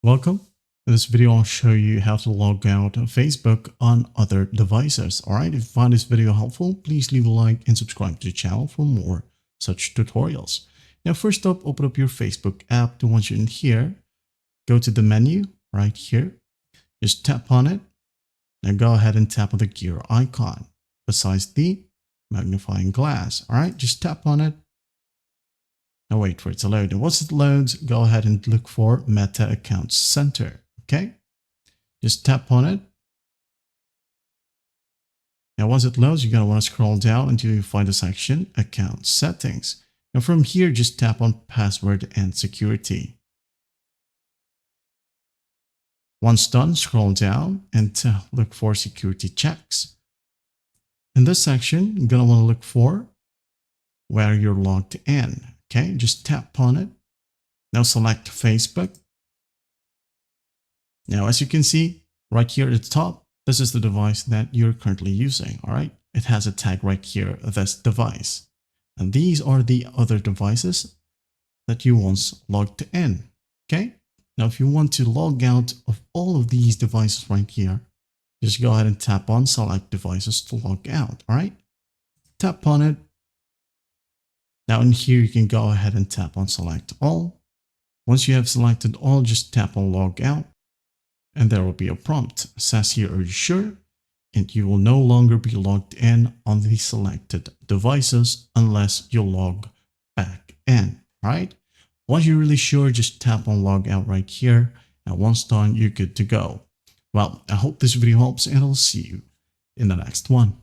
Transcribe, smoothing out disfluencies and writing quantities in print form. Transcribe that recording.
Welcome. In this video, I'll show you how to log out of Facebook on other devices. All right. If you find this video helpful, please leave a like and subscribe to the channel for more such tutorials. Now, first up, open up your Facebook app. Once you're in here, go to the menu right here. Just tap on it. Now go ahead and tap on the gear icon besides the magnifying glass. All right. Just tap on it. Now wait for it to load. And once it loads, go ahead and look for Meta Accounts Center. Okay. Just tap on it. Now once it loads, you're going to want to scroll down until you find the section Account Settings. Now from here, just tap on Password and Security. Once done, scroll down and look for Security Checks. In this section, you're going to want to look for where you're logged in. Okay, just tap on it. Now select Facebook. Now, as you can see right here at the top, this is the device that you're currently using. All right, it has a tag right here, this device. And these are the other devices that you once logged in. Okay, now if you want to log out of all of these devices right here, just go ahead and tap on Select Devices to log out. All right, tap on it. Now in here, you can go ahead and tap on Select All. Once you have selected all, just tap on Log Out. And there will be a prompt. It says here, are you sure? And you will no longer be logged in on the selected devices unless you log back in, right? Once you're really sure, just tap on Log Out right here. And once done, you're good to go. Well, I hope this video helps and I'll see you in the next one.